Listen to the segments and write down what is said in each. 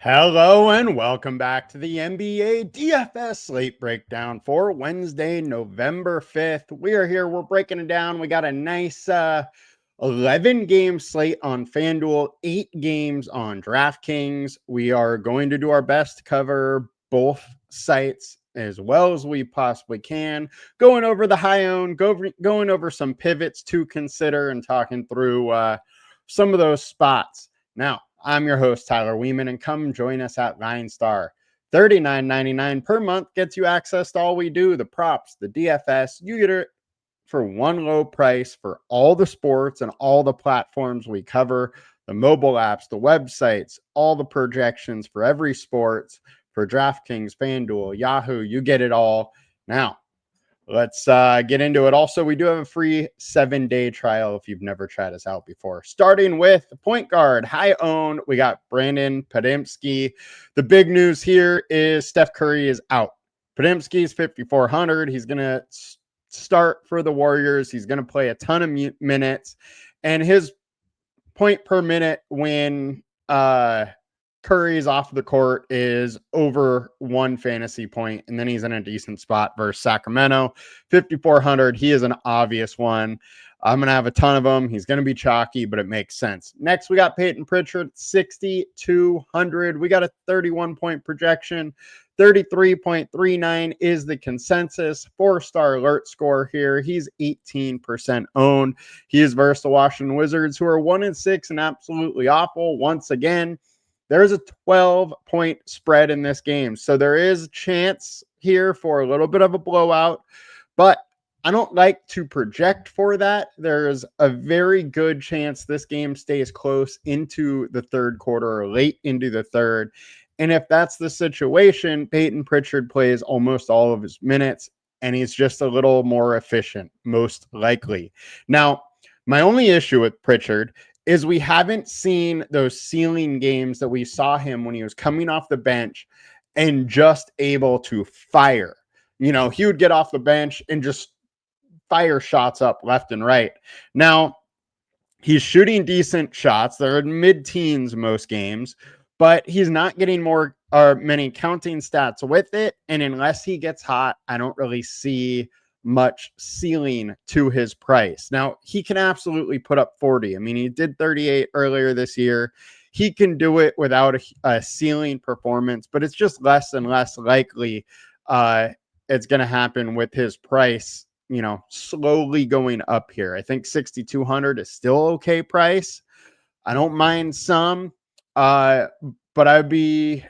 Hello and welcome back to the NBA DFS Slate Breakdown for Wednesday, November 5th. We are here. We're breaking it down. We got a nice 11-game slate on FanDuel, 8 games on Draftkings. We are going to do our best to cover both sites as well as we possibly can, going over the high own, going over some pivots to consider and talking through some of those spots. Now, I'm your host, Tyler Wiemann, and come join us at LineStar. $39.99 per month gets you access to all we do, the props, the DFS. You get it for one low price for all the sports and all the platforms we cover, the mobile apps, the websites, all the projections for every sports, for DraftKings, FanDuel, Yahoo, you get it all. Now, let's get into it. Also, we do have a free 7-day trial if you've never tried us out before. Starting with the point guard, high owned, we got Brandon Podziemski. The big news here is Steph Curry is out. Podziemski's 5,400. He's going to start for the Warriors. He's going to play a ton of minutes. And his point per minute when Curry's off the court is over 1 fantasy point, and then he's in a decent spot versus Sacramento. 5,400, he is an obvious one. I'm going to have a ton of them. He's going to be chalky, but it makes sense. Next, we got Peyton Pritchard, 6,200. We got a 31-point projection. 33.39 is the consensus. 4-star alert score here. He's 18% owned. He is versus the Washington Wizards, who are 1-6 and absolutely awful. Once again, there's a 12-point spread in this game. So there is a chance here for a little bit of a blowout, but I don't like to project for that. There's a very good chance this game stays close into the third quarter or late into the third. And if that's the situation, Peyton Pritchard plays almost all of his minutes, and he's just a little more efficient, most likely. Now, my only issue with Pritchard is we haven't seen those ceiling games that we saw him when he was coming off the bench and just able to fire. You know, he would get off the bench and just fire shots up left and right. Now, he's shooting decent shots. They're in mid-teens most games, but he's not getting many counting stats with it. And unless he gets hot, I don't really see much ceiling to his price. Now, he can absolutely put up 40. I mean, he did 38 earlier this year. He can do it without a ceiling performance, but it's just less and less likely it's going to happen with his price, you know, slowly going up here. I think 6,200 is still okay price. I don't mind some, but I'd be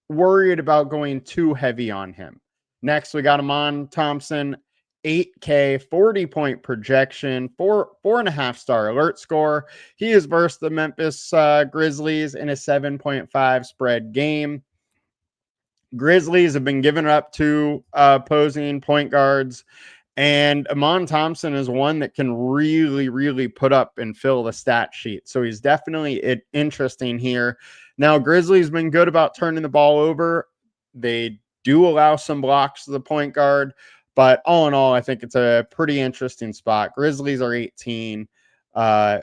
worried about going too heavy on him. Next, we got Amon Thompson, 8K, 40-point projection, 4.5-star alert score. He is versus the Memphis Grizzlies in a 7.5 spread game. Grizzlies have been given up to opposing point guards, and Amon Thompson is one that can really, really put up and fill the stat sheet. So he's definitely interesting here. Now, Grizzlies been good about turning the ball over. They do allow some blocks to the point guard, but all in all, I think it's a pretty interesting spot. Grizzlies are 18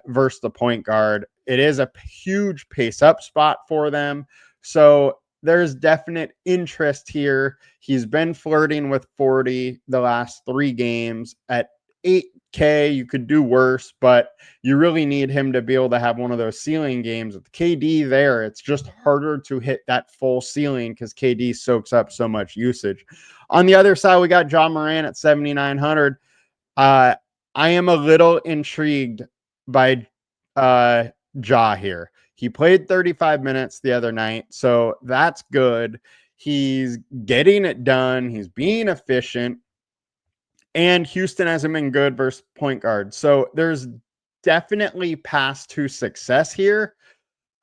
versus the point guard. It is a huge pace-up spot for them. So there's definite interest here. He's been flirting with 40 the last 3 games. At 8K, you could do worse, but you really need him to be able to have one of those ceiling games. With KD there, it's just harder to hit that full ceiling because KD soaks up so much usage. On the other side, we got John Moran at 7,900. I am a little intrigued by Ja here. He played 35 minutes the other night, so that's good. He's getting it done. He's being efficient. And Houston hasn't been good versus point guard. So there's definitely path to success here.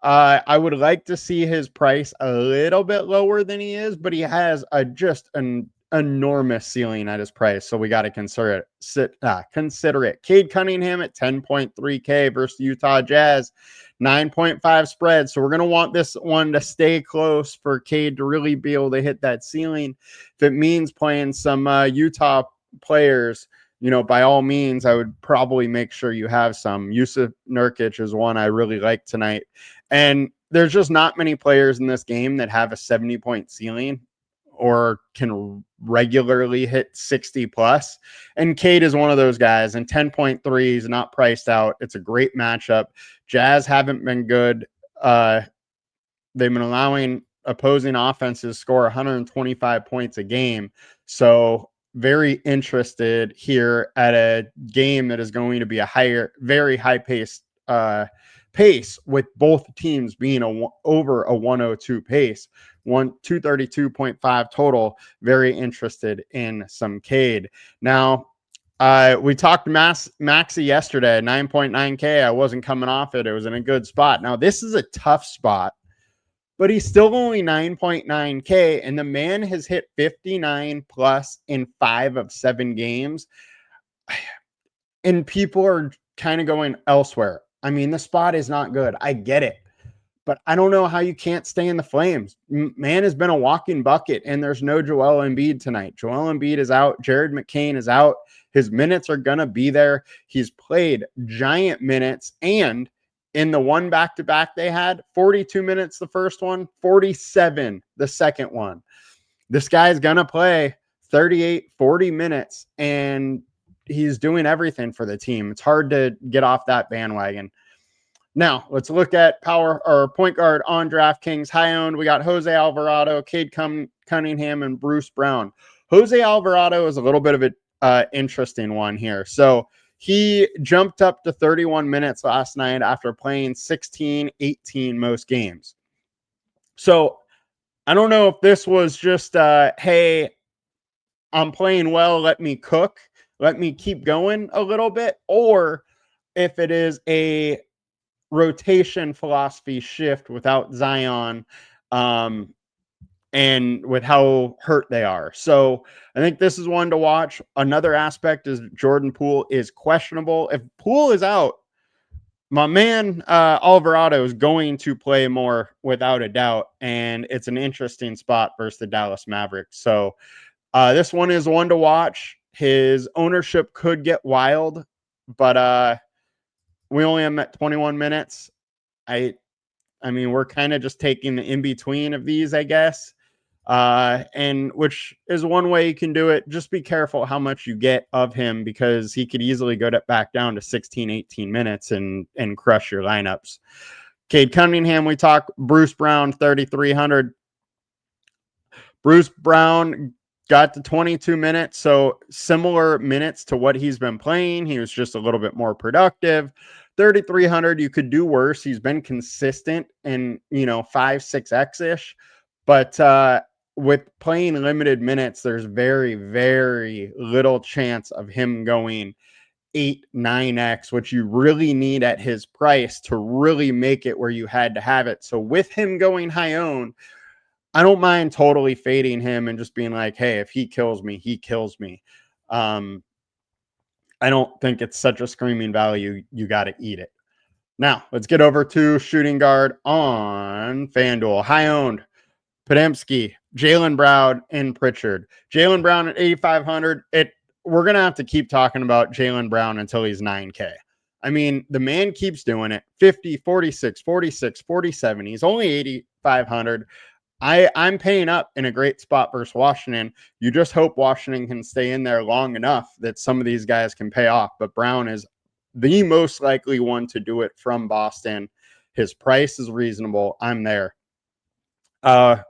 I would like to see his price a little bit lower than he is, but he has just an enormous ceiling at his price. So we got to consider it. Cade Cunningham at 10.3K versus Utah Jazz, 9.5 spread. So we're going to want this one to stay close for Cade to really be able to hit that ceiling. If it means playing some Utah players, by all means, I would probably make sure you have some. Yusuf Nurkic is one I really like tonight. And there's just not many players in this game that have a 70-point ceiling or can regularly hit 60 plus. And Cade is one of those guys, and 10.3 is not priced out. It's a great matchup. Jazz haven't been good. They've been allowing opposing offenses score 125 points a game. So very interested here at a game that is going to be a very high paced pace, with both teams being over a 102 pace, 232.5 total. Very interested in some Cade. Now, we talked Maxi yesterday, 9.9K. I wasn't coming off it. It was in a good spot. Now, this is a tough spot, but he's still only 9.9K, and the man has hit 59 plus in 5 of 7 games. And people are kind of going elsewhere. I mean, the spot is not good. I get it. But I don't know how you can't stay in the flames. Man has been a walking bucket, and there's no Joel Embiid tonight. Joel Embiid is out. Jared McCain is out. His minutes are going to be there. He's played giant minutes, and in the one back-to-back they had, 42 minutes the first one, 47 the second one. This guy's going to play 38, 40 minutes, and he's doing everything for the team. It's hard to get off that bandwagon. Now, let's look at power or point guard on DraftKings. High owned, we got Jose Alvarado, Cade Cunningham, and Bruce Brown. Jose Alvarado is a little bit of an interesting one here. So he jumped up to 31 minutes last night after playing 16, 18 most games. So I don't know if this was just, hey, I'm playing well, let me cook, let me keep going a little bit, or if it is a rotation philosophy shift without Zion, and with how hurt they are. So I think this is one to watch. Another aspect is Jordan Poole is questionable. If Poole is out, my man Alvarado is going to play more without a doubt, and it's an interesting spot versus the Dallas Mavericks. So this one is one to watch. His ownership could get wild, but we only am at 21 minutes. I mean, we're kind of just taking the in-between of these, I guess. And which is one way you can do it. Just be careful how much you get of him, because he could easily go back down to 16, 18 minutes and crush your lineups. Cade Cunningham, we talk. Bruce Brown, 3,300. Bruce Brown got to 22 minutes, so similar minutes to what he's been playing. He was just a little bit more productive. 3,300, you could do worse. He's been consistent in, 5-6x-ish, but with playing limited minutes, there's very, very little chance of him going 8-9x, which you really need at his price to really make it where you had to have it. So with him going high owned, I don't mind totally fading him and just being like, hey, if he kills me, he kills me. I don't think it's such a screaming value. You got to eat it. Now, let's get over to shooting guard on FanDuel. High owned, Podziemski, Jaylen Brown, and Pritchard. Jaylen Brown at 8,500. We're going to have to keep talking about Jaylen Brown until he's 9K. I mean, the man keeps doing it. 50, 46, 46, 47. He's only 8,500. I'm paying up in a great spot versus Washington. You just hope Washington can stay in there long enough that some of these guys can pay off. But Brown is the most likely one to do it from Boston. His price is reasonable. I'm there.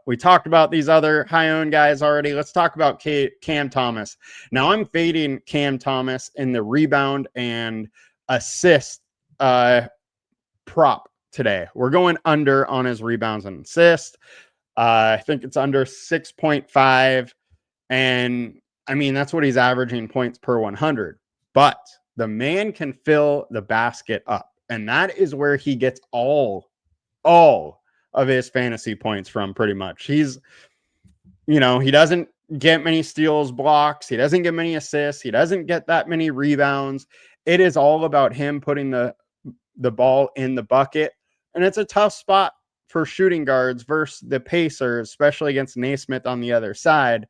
We talked about these other high-owned guys already. Let's talk about Cam Thomas. Now I'm fading Cam Thomas in the rebound and assist prop today. We're going under on his rebounds and assists. I think it's under 6.5. And I mean, that's what he's averaging points per 100. But the man can fill the basket up. And that is where he gets all of his fantasy points from, pretty much. He's, he doesn't get many steals, blocks. He doesn't get many assists. He doesn't get that many rebounds. It is all about him putting the ball in the bucket. And it's a tough spot for shooting guards versus the Pacers, especially against Naismith on the other side.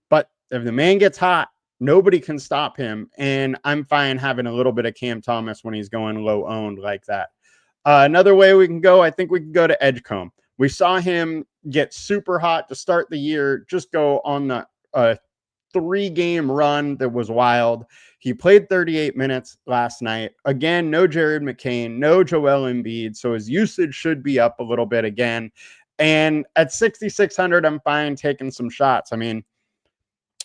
But if the man gets hot, Nobody can stop him, and I'm fine having a little bit of Cam Thomas when he's going low owned like that. Another way we can go, I think we can go to Edgecombe. We saw him get super hot to start the year, just go on the 3-game run that was wild. He played 38 minutes last night. Again, no Jared McCain, no Joel Embiid, so his usage should be up a little bit again. And at 6,600, I'm fine taking some shots. I mean,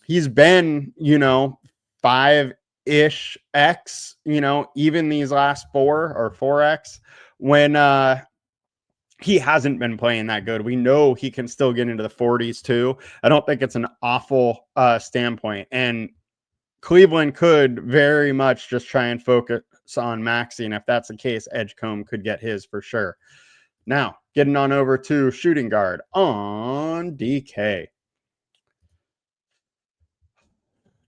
he's been, 5-ish X, even these last 4 or 4X when he hasn't been playing that good. We know he can still get into the 40s too. I don't think it's an awful standpoint. And Cleveland could very much just try and focus on Maxey. And if that's the case, Edgecombe could get his for sure. Now, getting on over to shooting guard on DK.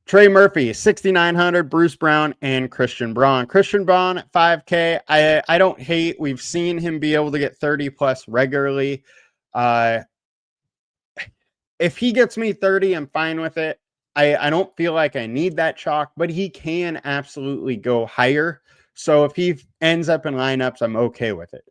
Trey Murphy, 6,900, Bruce Brown, and Christian Braun. Christian Braun at 5K. I don't hate. We've seen him be able to get 30 plus regularly. If he gets me 30, I'm fine with it. I don't feel like I need that chalk, but he can absolutely go higher. So if he ends up in lineups, I'm okay with it.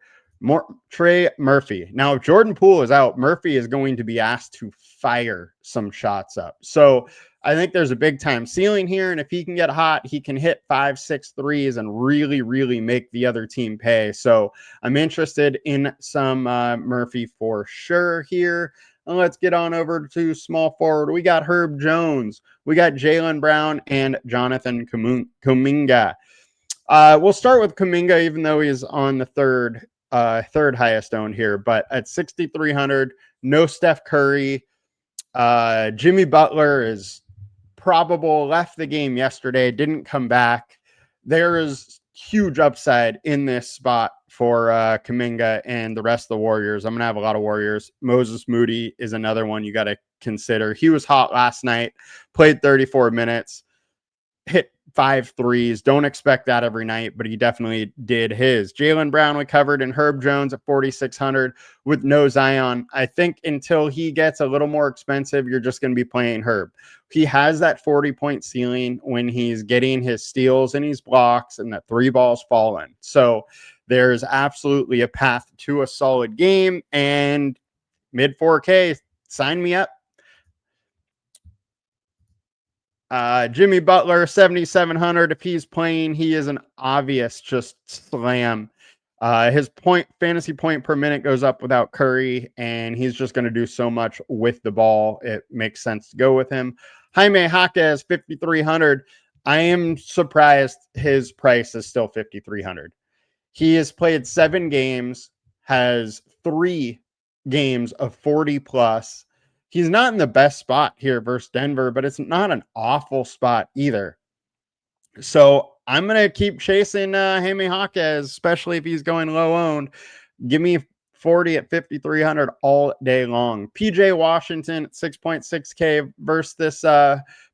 Trey Murphy. Now, if Jordan Poole is out, Murphy is going to be asked to fire some shots up. So I think there's a big time ceiling here. And if he can get hot, he can hit 5, 6 threes and really, really make the other team pay. So I'm interested in some Murphy for sure here. And let's get on over to small forward. We got Herb Jones. We got Jaylen Brown and Jonathan Kuminga. We'll start with Kuminga, even though he's on the third highest owned here. But at 6,300, no Steph Curry. Jimmy Butler is probable, left the game yesterday, didn't come back. There is huge upside in this spot for Kuminga and the rest of the Warriors. I'm going to have a lot of Warriors. Moses Moody is another one you got to consider. He was hot last night, played 34 minutes, hit 5 threes. Don't expect that every night, but he definitely did his. Jaylen Brown we covered, and Herb Jones at 4,600 with no Zion. I think until he gets a little more expensive, you're just going to be playing Herb. He has that 40-point ceiling when he's getting his steals and his blocks and that 3 balls falling. So there's absolutely a path to a solid game, and mid 4K, sign me up. Jimmy Butler, 7,700. If he's playing, he is an obvious just slam. His fantasy point per minute goes up without Curry, and he's just going to do so much with the ball. It makes sense to go with him. Jaime Jaquez, 5,300. I am surprised his price is still 5,300. He has played 7 games, has 3 games of 40 plus. He's not in the best spot here versus Denver, but it's not an awful spot either. So I'm going to keep chasing Jaime Jaquez, especially if he's going low owned. Give me 40 at 5,300 all day long. PJ Washington at 6.6K versus this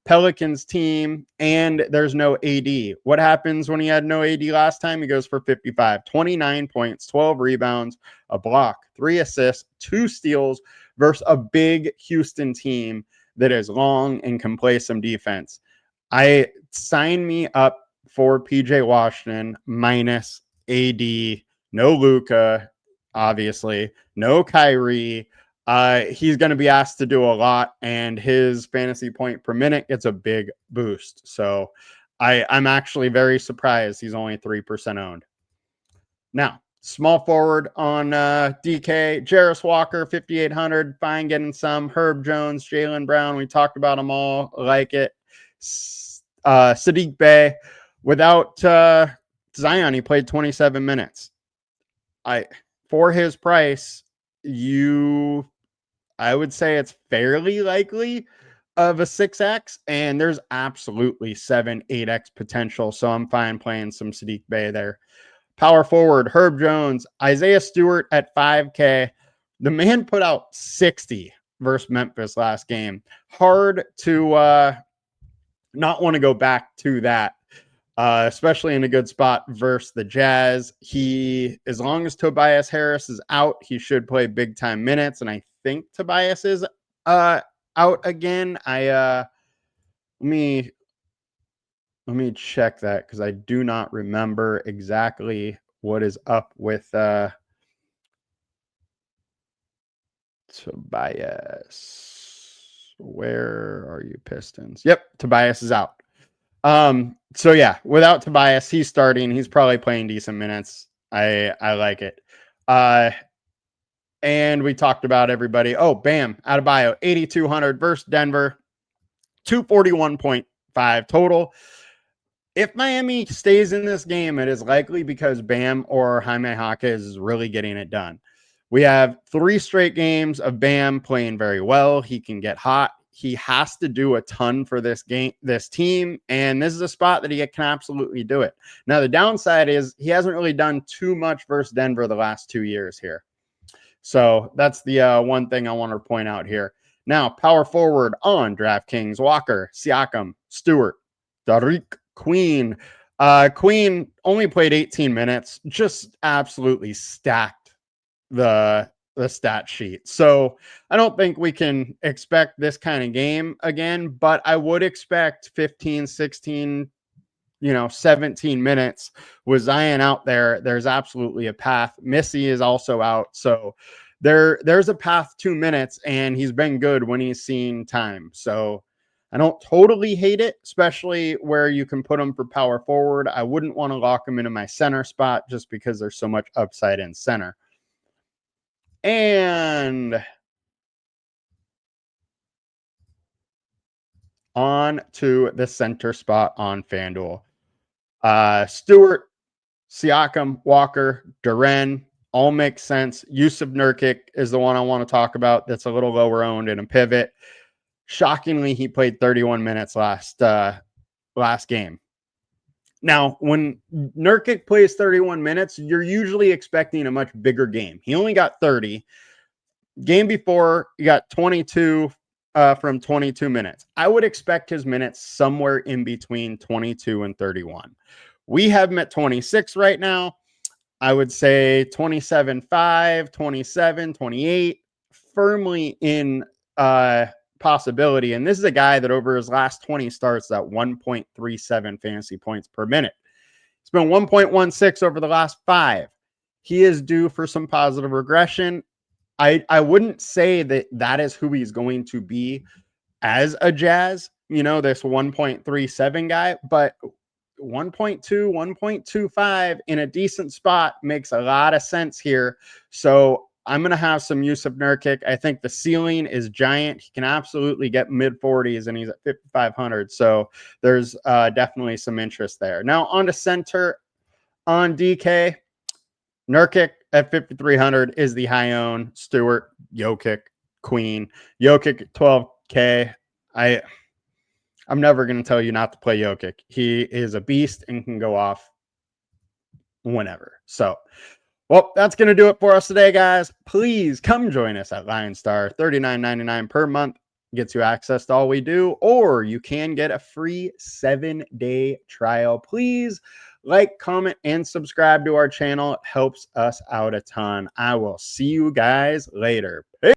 Pelicans team, and there's no AD. What happens when he had no AD last time? He goes for 55, 29 points, 12 rebounds, a block, 3 assists, 2 steals versus a big Houston team that is long and can play some defense. I sign me up for PJ Washington minus AD, no Luka, obviously, no Kyrie. He's going to be asked to do a lot, and his fantasy point per minute gets a big boost. So I'm actually very surprised he's only 3% owned. Now, small forward on DK, Jarris Walker, 5,800, fine getting some. Herb Jones, Jaylen Brown, we talked about them all, like it. Saddiq Bey, without Zion, he played 27 minutes. For his price, I would say it's fairly likely of a 6X, and there's absolutely 7, 8X potential. So I'm fine playing some Saddiq Bey there. Power forward, Herb Jones, Isaiah Stewart at 5K. The man put out 60 versus Memphis last game. Hard to not want to go back to that, especially in a good spot versus the Jazz. As long as Tobias Harris is out, he should play big time minutes, and I think Tobias is out again. Let me Let me check that because I do not remember exactly what is up with Tobias. Where are you, Pistons? Yep, Tobias is out. So yeah, without Tobias, he's starting. He's probably playing decent minutes. I like it. And we talked about everybody. Oh, bam, Adebayo, 8,200 versus Denver, 241.5 total. If Miami stays in this game, it is likely because Bam or Jaime Jaquez is really getting it done. We have 3 straight games of Bam playing very well. He can get hot. He has to do a ton for this team, and this is a spot that he can absolutely do it. Now, the downside is he hasn't really done too much versus Denver the last 2 years here. So that's the one thing I want to point out here. Now, power forward on DraftKings: Walker, Siakam, Stewart, Tariq Queen. Queen only played 18 minutes, just absolutely stacked the stat sheet. So I don't think we can expect this kind of game again, but I would expect 15, 16, 17 minutes with Zion out there. There's absolutely a path. Missy is also out. So there's a path 2 minutes, and he's been good when he's seen time. So I don't totally hate it, especially where you can put him for power forward. I wouldn't want to lock him into my center spot just because there's so much upside in center. And on to the center spot on FanDuel. Stewart, Siakam, Walker, Duren, all make sense. Yusuf Nurkic is the one I want to talk about that's a little lower owned in a pivot. Shockingly, he played 31 minutes last game. Now, when Nurkic plays 31 minutes, you're usually expecting a much bigger game. He only got 30. Game before, he got 22 from 22 minutes. I would expect his minutes somewhere in between 22 and 31. We have him at 26 right now. I would say 27.5, 27, 28, firmly in possibility. And this is a guy that over his last 20 starts at 1.37 fantasy points per minute. It's been 1.16 over the last 5. He is due for some positive regression. I wouldn't say that is who he's going to be as a Jazz, this 1.37 guy, but 1.2, 1.25 in a decent spot makes a lot of sense here. So I'm going to have some Yusuf Nurkic. I think the ceiling is giant. He can absolutely get mid 40s, and he's at 5,500. So there's definitely some interest there. Now on to center on DK. Nurkic at 5,300 is the high own. Stewart, Jokic, Queen. Jokic at 12K. I'm never going to tell you not to play Jokic. He is a beast and can go off whenever. So, well, that's going to do it for us today, guys. Please come join us at Lionstar. $39.99 per month gets you access to all we do, or you can get a free 7-day trial. Please like, comment, and subscribe to our channel. It helps us out a ton. I will see you guys later. Peace.